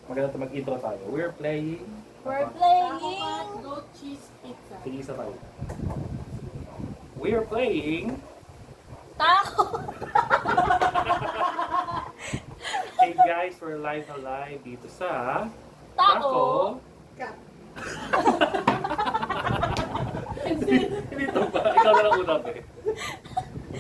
Maganda ito mag-intro tayo. We're playing... We're playing goat cheese pizza. Sige, isa tayo. We're playing... taco. Hey guys, we're live na live dito sa... Taco. Hindi ito ba? Ikaw na lang una eh.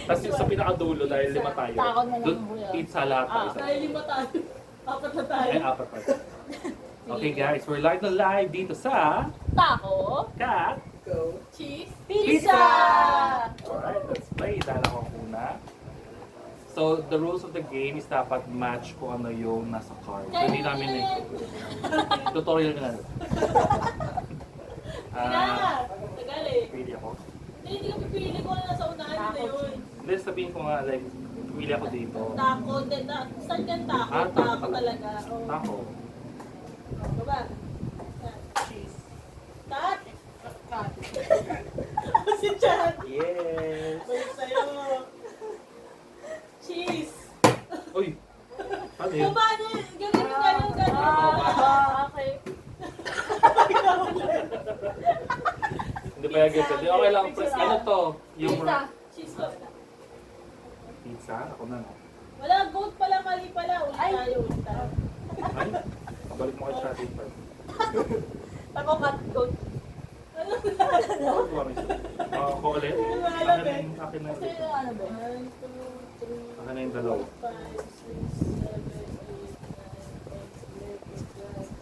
Tapos yung sa pinakadulo dahil lima tayo. Taco na lang Doon, muna. pizza lahat tayo. Dahil lima tayo. Apat na tayo. Ay, apat pa. Okay guys, we're live na live dito sa... Taco. Cat Goat cheese. Pizza. Alright, let's play. Dahil ako ang una. So, the rules of the game is dapat match kung ano yung nasa card. So, hindi namin tutorial na lang. Tagali. Pili ako. Hindi ka pipili ko na nasa unahan na yun. Hindi, sabihin ko nga, like, pili ako dito. Taco. Start ka taco. Ah, taco Taco talaga. Oh. Taco. Baba. Cheese. Cut. Si Chad. Yes! Balik sa'yo. Cheese. Uy! Ano yun? Paano? Ganun. Okay. Hindi pa yung ganito. Okay lang, press. Ano to? Yung Pizza. Cheese ko. pizza? Ako na no? Wala, goat pala, mali pala. Ulit Ay. tayo, ulit tayo. Ay! Kabalik mo kay Chatty pa. Taco cut goat. Ano Ako ulit. Akin na Kasi ulit. ano ba? 1, 2, 3, Akin na yung dalawa. 5, 6, 7, 8, 9, 10, 11, 12, 13, 14,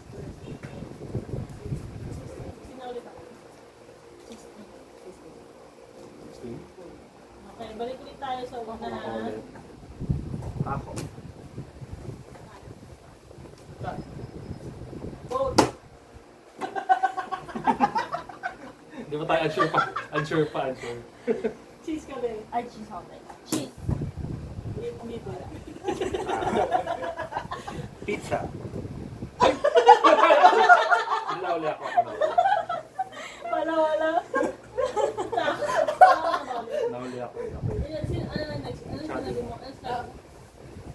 15, 16. Sino ulit ako? 16. 16. Okay, balik ulit tayo sa Ako unahan. ulit. Taco. Goat. Hindi ba tayo unsure pa? Unsure. Cheese ka din. Ay, cheese okay. Cheese. Hindi ko. Pizza. Wala ako. Wala. Nahuli ako. Ano na next? Ano sinabi mo? Ano sinabi mo?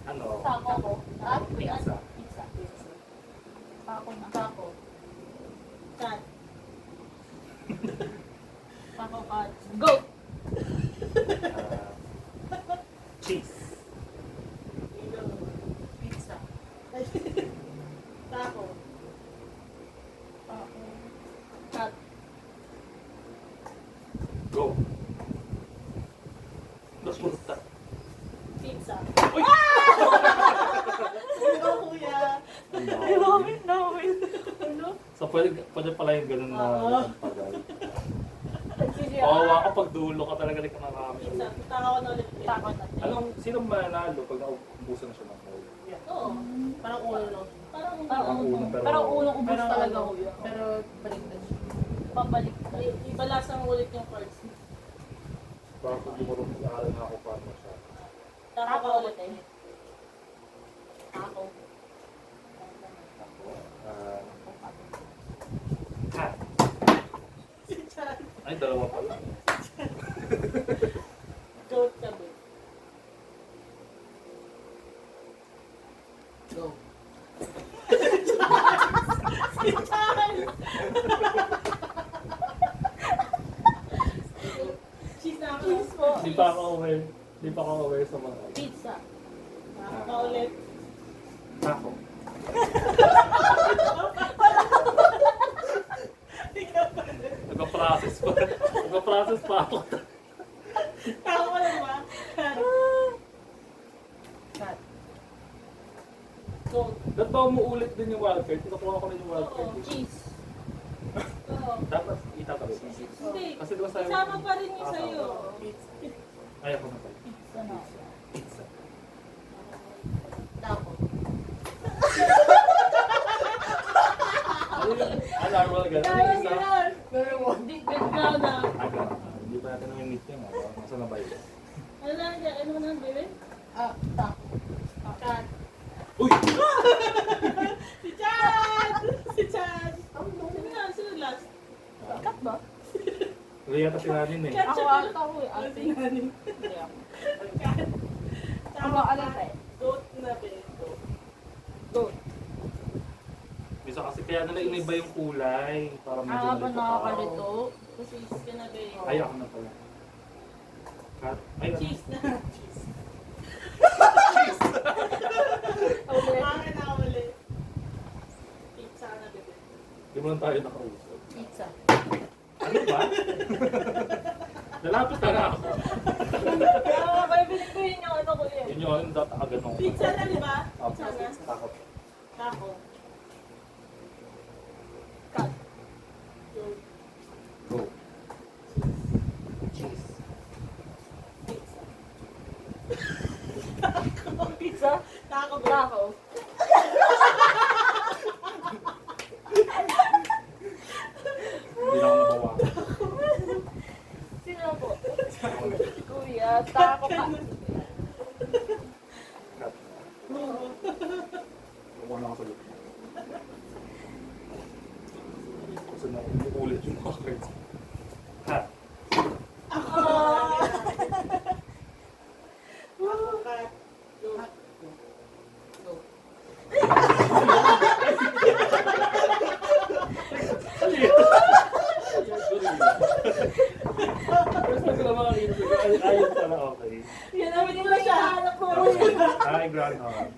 Ano? Taco ko. At Pizza. Pizza. Taco na. Taco. Cut. Taco cut. Goat. Cheese. Pizza. Taco. Taco. Cut. Go. Dos punta. Pizza. Uy! Ano kuya? Namin. Ano? So pwede pala yung ganun na Oo. tagal. Sige. Oo, ako pag dulo ka talaga like nakakami. Pizza. Taco na ulit. Taco na. Sinong mananalo pag naubusan na siya ng bowl? Oo. Parang ulo lang. Parang ulo. Parang Ang unang Pero unang ubos Pero talaga ano, kuya. Pero baliktad siya. Pabalik. Ibalasang ulit yung cards. Parang kung di mo rin mag-aaral na ako paano siya. Taco ka ulit eh. Taco. Ah, cat. Si Chad. Ay, dalawa pala. Goat ka ba? Go. Si Chad! Cheese na ako. Cheese po. Di pa ako aware sa mga Pizza. Taco ka ulit. taco. Nagpa-process pa ako. Taco ka lang ba? Cut. Goat. Ba't ba umuulit din yung wildcard? Kinukuha ko rin yung wildcard. Oo. Cheese. Oo. Dapat itatabi. Hindi. Kasi diba sabi Kasama pa rin yung sa'yo. Ay, ako na pala. Pizza na. Pizza. Taco. Ano yung alarmal ganun? Ano yung isa? Hindi, ganda na. Aga. Hindi pa natin nami-meet yun. Masa na ba yun? Ano lang dyan? Ano mo nang bebe? Taco. Cut. Uy! Si Chad! Si Chad! Sino last? Cut ba? Hindi yata sinanin eh. Cut. Ako ata ko eh. Ano Ate. sinanin? Hindi ako. Cut. Ang baka alam eh. Goat na be. Goat. Kaya nila iniba yung kulay. Para medyo Ah, ba malito pa. nakakalito? Cheese ka na, babe. Ay, ako na pala. Cut. Ay, ano? Cheese na. Cheese. Ulit. Akin na ulit. Pizza na, babe. Di mo lang tayo nakausap. Pizza. Ano ba? Nalapit na ako. Ah, bibili ko yun yung ano ko yun. Yun yung ano, agad nung. Pizza na, di ba? Tapos, Pizza na. takot. Taco. Cut. Go. Cheese. Pizza. Pizza? Taco, babe. Taco. Hindi na ako nabawa. Sino po? Kuya, taco pa. Cut. Kuha na ako sa loob. Kasi na ulit yung mga cards. Cut. Ah. Taco, cut. Go. First time ko na makakita sa ayun pala, okay. Yan naman yung masyadong ko. Hi, groundhog.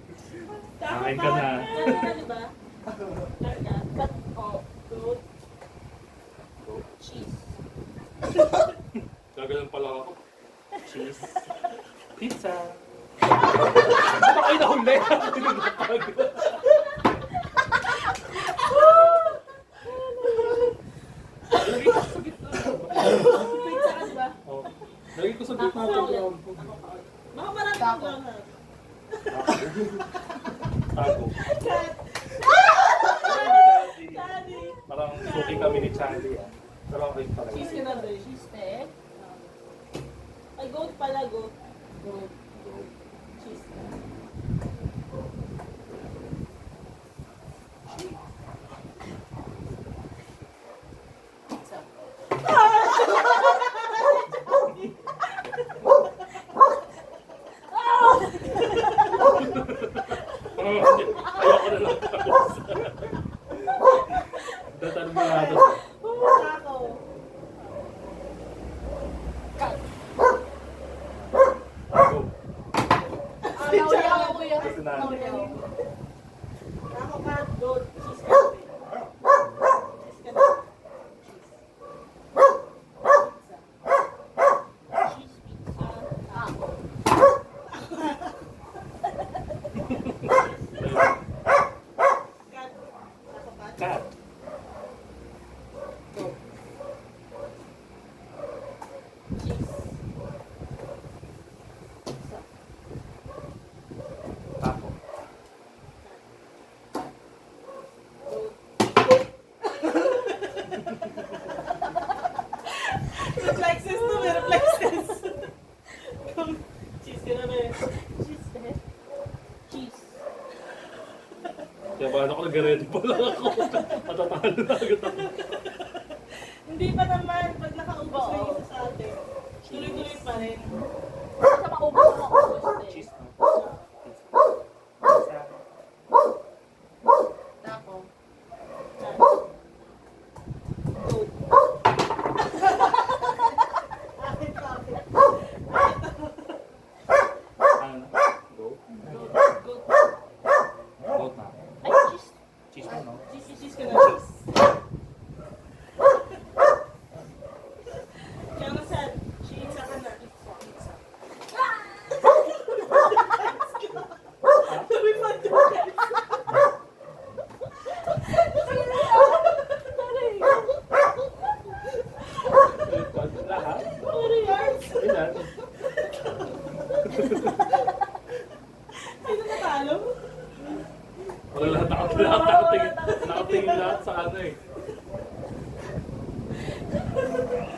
Kain ka na. Cut na, di ba? Cut ko. Go. Go. Cheese. Gagalan pala ako. Cheese. Pizza. Ano kayo nahuli? Pinagpapag. Lagi ko sa gitna. Pizza ka, di ba? Oh. Lagi ko sa gitna ng ground. Baka marami Taco. kang gana. Tago. Cut. Chandy. Daddy. Parang suki kami ni Chandy. Pero okay pa rin. Cheese ka na, babe. Cheese eh. Ay, goat pala, goat. Goat. Cheese. Pizza. Ayoko na lang tapos. Determinado. Taco. Cut. Go. Ah, nauli ako kuya. Kasi na- Nauli ako. Taco, cut. Goat. Cheese ka na, babe. Cheese ka na. Cheese pizza. Taco. Cut. Taco, cut. Cat. Go. Cheese. Pizza. Taco. Reflexes to, may reflexes. Cheese ka na, babe. Cheese eh. Cheese. Kaya paano ko nag-ready pa lang ako. Matatalo na agad ako. Hindi pa naman, pag nakaubos na yung isa sa atin, tuloy-tuloy pa rin. Sa maubos ako gusto eh. Cheese na. Taco. Goat. Akin pa, akin. Ano? Go. Goat. Goat na. Ay, cheese. Cheese na, no? Cheese ka na, cheese. Kaya nga sa cheese ka na. Pizza. Sabi pa doon. Lahat? Ano yan? Ilan? Sino natalo? Wala lahat nakatingin. Nakatingin lahat sa ano eh.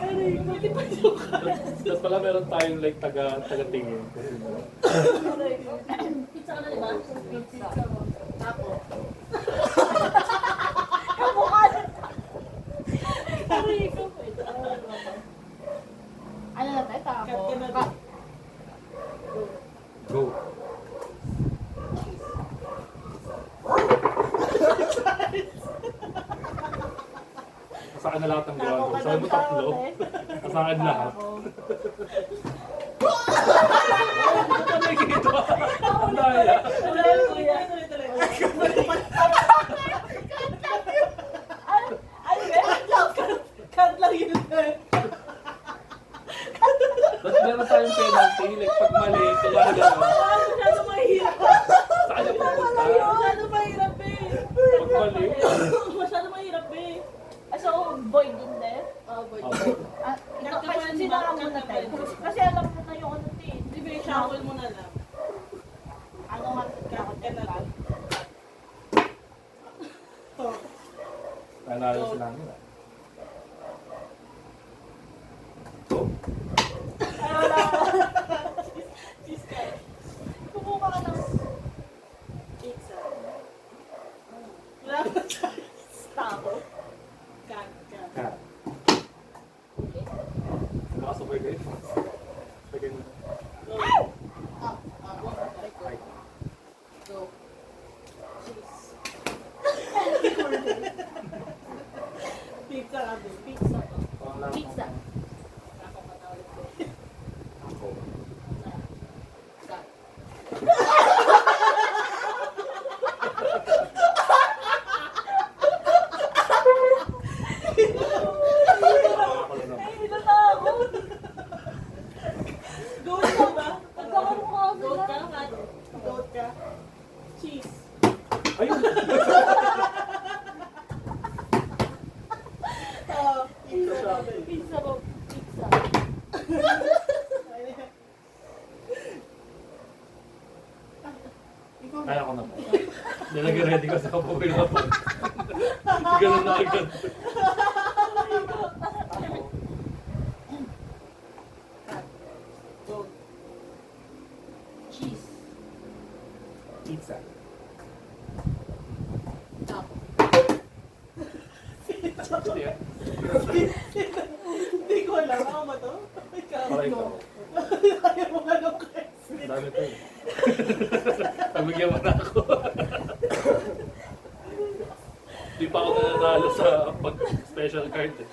Ano yun? Pwede pa yung Tapos pala meron tayong like taga-tingin. Pizza ka na, di ba? Pizza. Tapo. Kamukha. Aray ko. Ano na tayo? Taco. Cut ka na. Cut. Go. akin na lahat ng Tako gawa. ka Sabi mo ng tatlo. tao, eh. Sa akin lahat. Tako. Ano nakikita? Ang daya. Tuloy, kuya. Tuloy, tuloy. Cut lang yun. Tapos meron tayong penalty. Like pag mali, kailangan gano'n. Masyado mahirap. Sa kanya pupunta. Masyado mahirap eh. Pag mali. Masyado mahirap eh. So, void din din? Boy. Okay. Ito, kasi sinaka mo na tayo. Kasi alam mo na yung ano din. Di ba, shuffle mo na lang. Ano nga? Cut ka na lang. Oh. Nanalo sila namin ah. Go. Ay, wala. Cheese cut. Kumuha ka ng Pizza. Wala pa tayo. tao. Cut. Cut. Baka super great. Sige mo. Go. Ay. Go. Cheese. Pizza ka din. Pizza. Wala. Pizza. Ako patawid ko. Ako. Cut. Ako lang naman. Ay, natatakot. Goat ka ba? Nagkakamukha Goat sila. ka? Goat ka? Cheese. Ayun. Pizza ka din. Pizza ba? Pizza. Kaya ko na po. Nilagay-ready ko sa kapuwi na po. Ganun na agad. Goat. Cheese. Pizza. Taco. Hindi ah. Hindi ko alam. Ako ba to? Ikaw. Para ikaw. Ayaw mo nga ng question. Ang dami to eh. Pabigyan mo na ako. Di pa ako nananalo sa pag-special card eh.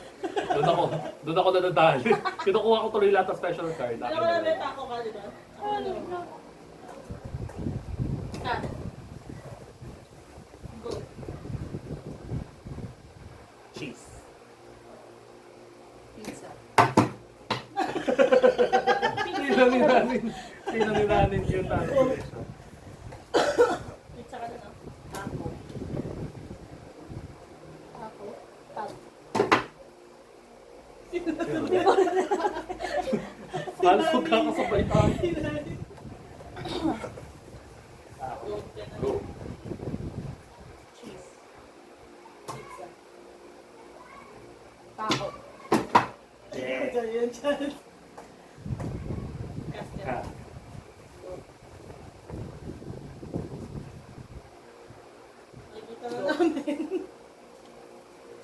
Doon ako nanatalo. Kinukuha ko tuloy lahat ng special card. Alam ko na may taco ka, di ba? Ano? Cut. Goat. Cheese. Pizza. Sino ni nanin yung talo? Pizza ka na, no? Taco. Taco. Taco. Halos magkakasabay tayo. Goat ka na. Go. Cheese. Pizza. Taco. Yeah. Yan dyan. Castel. Cut. Nakikita na namin.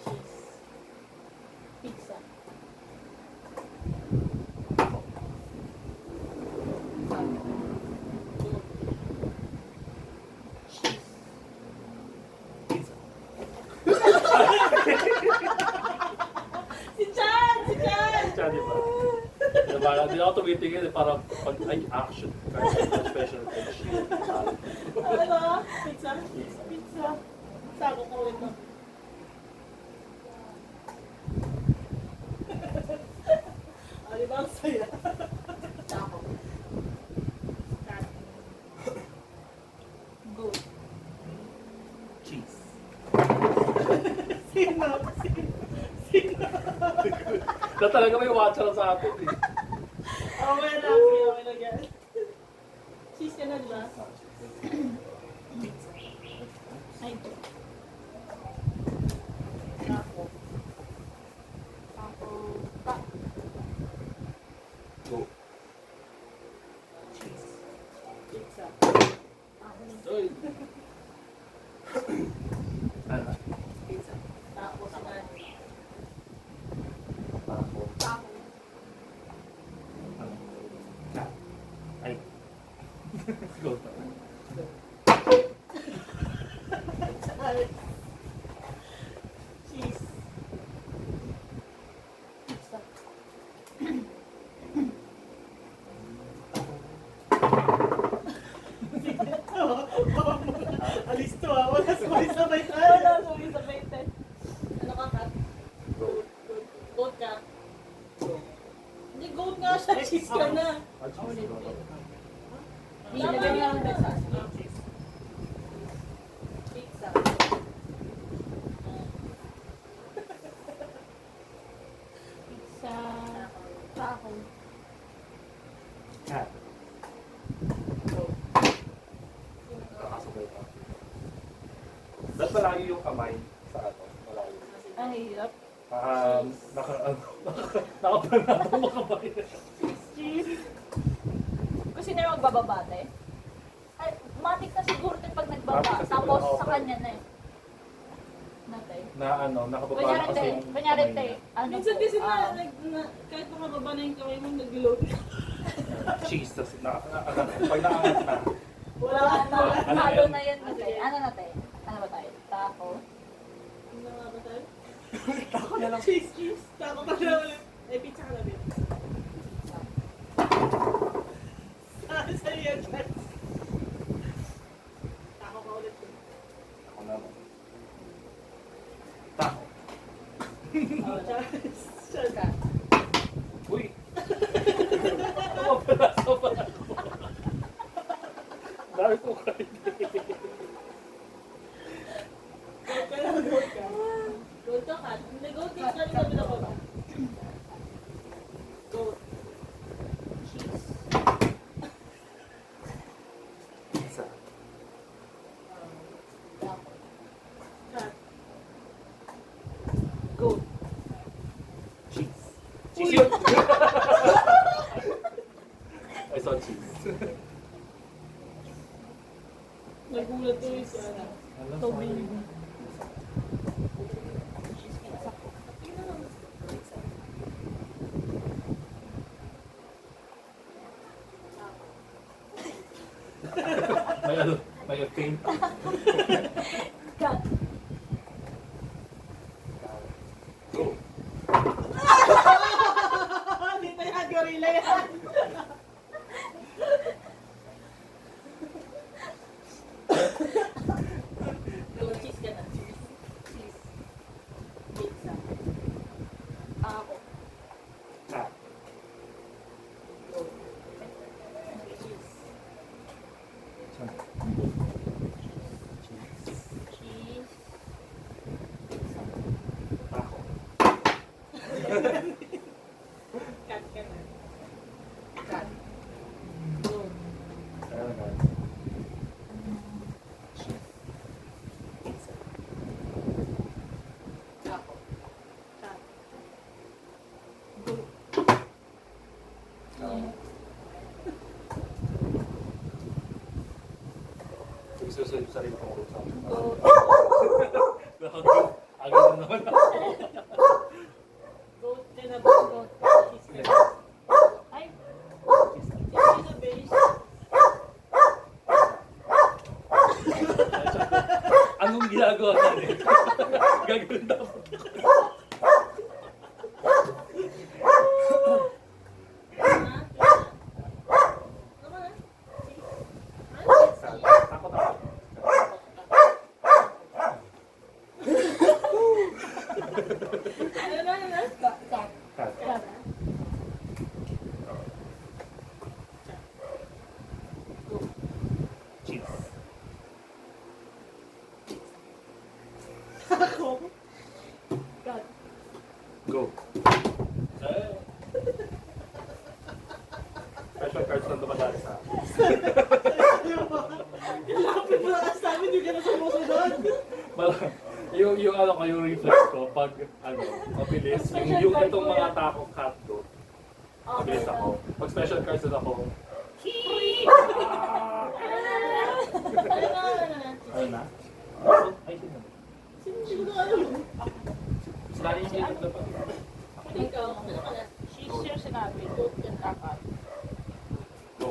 Cheese. Pizza. Taco. Goat. Cheese. Pizza. Si Chan! Si Chan! Siya, di ba? Diba? Hindi ako tumitingin eh, para pag ay action card, special card. Ano? Pizza? Pizza. Sago ko ulit no? Ah, di ba ang saya? Taco. Cat. Goat. Cheese. Sino? Sino? Na talaga may watcher sa atin eh. Okay na. Okay na yan. Cheese ka na, di ba? Ay. Taco. Taco. Ta. Go. Cheese. Pizza. Uy. Ano? Pizza. Taco sa man. Taco. Taco. Ano? Cut. Ay. Go. Cheese. Alis to ah. Wala sabay tayo. Wala, sorry sa 20. Ano ka, Kat? Go. Goat ka. Hindi, goat nga siya. Cheese ka na. Ah, cheese. Go. Ilagay niya ang besa. Pizza. Pizza. Taco. Cat. Nakasabay pa. Ba't malayo yung kamay sa ano? Malayo. Ang hirap. Nakapanatong mo kamay. Cheese. Kung sino yung magbababate? Ay, matik na siguro din pag nagbaba. Matik na Tapos siguro, sa okay. kanya na eh. Natay. Na ano, nakababa na Kunyari kasi te, yung kunyari kamay te. niya. Ano Minsan po, kasi ah, kahit makababa na yung kamay mo, nag-load. Cheese. Tas pag naangat na. Wala ano, Ano halo yan? na yan. Natay. Ano natay? Ano ba tayo? Taco. Ano nga ba tayo? Tako na lang. Cheese. Tako pa na ulit. Eh, pizza ka na din. Sa iyo, guys. Tako ka ulit. Ako naman. Tako. Oh, Charles. Charles ka. Uy! Mapalaso pa ako. Dahil ko kayo. Goat ka na, goat ka. Goat ka, Kat. Hindi, goat ka. Kali kami na ba? Goat. Cheese. Pizza. Taco. Kat. Goat. Cheese. Cheese yun! I saw cheese. Nagulat ko yung sa ano. Alam, Toby. sorry. May ano, may faint. Cut. Go. Dito yan, gorilla yan. Goat cheese ka na. Cheese. Pizza. Taco. Cat. Goat. Cheese. Cheese. Pizza. Tako. Kat ka na. Cut. Goat. Ayan, guys. Cheese. Pizza. Taco. Kat. Goat. Isusunod sa rin kong rusa. Goat. Agad na naman ako. Goat ka na ba? Goat. Cheese ka na. Ay, Cheese ka na, base. Anong ginagawa natin? Gagawin dapat. Takot ako. Ano na, ano na? cut. Cat. Cut. Cheese. Ako? Cut. Go. Special cards lang dumadali sa akin. Lapit mo lang sa amin, hindi ka na sumusunod. Parang, yung ano ko, yung reflex ko, pag ano, mabilis, yung itong mga taco cat do, mabilis ako. Pag special cards din ako, Ano na, ano na? ano na? Ay, sino? Hindi ko na alam. Sali yung YouTube na pa. Ikaw, ano ka na? Cheese yung sinabi. Goat and taco. Go.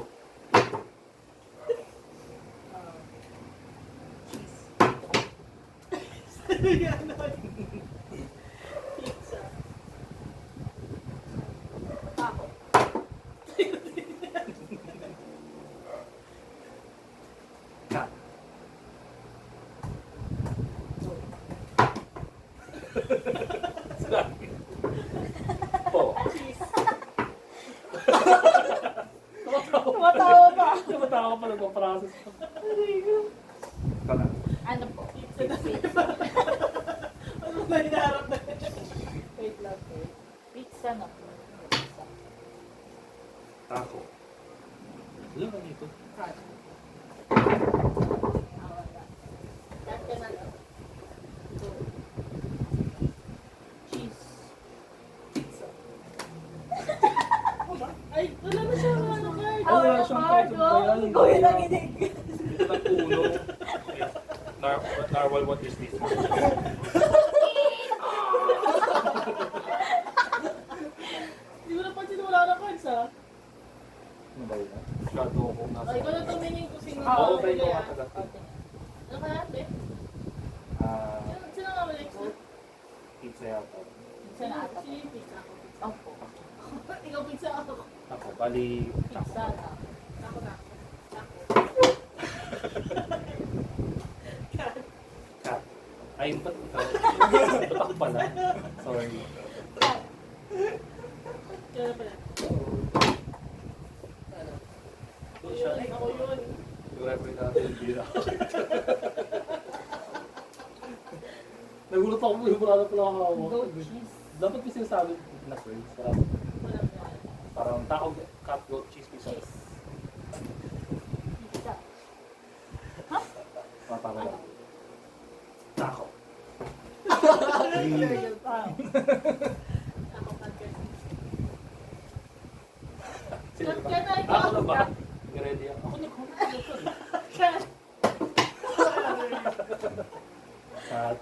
Yan, ano? Pizza. Taco. Cat. Tao pa nagpa-process. Ikaw na. Ano po? Ano na hinaharap na? Wait lang po. Pizza na po. Pizza. Taco. Ano ka dito? Wala. Lahat ka na lang. Cheese. Pizza. Ay, wala na siya ano card. Ah, wala siyang card. Bayan. Ikaw yung nakinig. Ito na puno. Narwhal, what is this? Hindi mo napansin na wala na cards ha. Ano ba yun? Masyado ako nasa... Ay, ikaw na tumingin kung sino Oo, ang ba ikaw huli, nga ah. taga Ano ka ate? Sino nga wala extra? Pizza yata. Pizza na ata. Si pizza ako. Opo. Ikaw pizza ako. Ako, bali... Pizza na. Ako na. Ako. Cat. Ay, ba't ikaw? Ba't ako pala? Sorry. Kaya na pala. Doon siya. Yun, ako yun. Yung referee natin, hindi na. Nagulat ako mo yung wala na pala ako. Goat cheese. Dapat kasi sinasabi na friends. Wala na. Parang taco, cat, goat, cheese, pizza. Cheese. Pizza. Parang lang. Taco. Burger pa. Ako pagkat. Sino ba? Kaya na ikaw. Ako na ba? Ready ako. Ako nag-comment. Cat.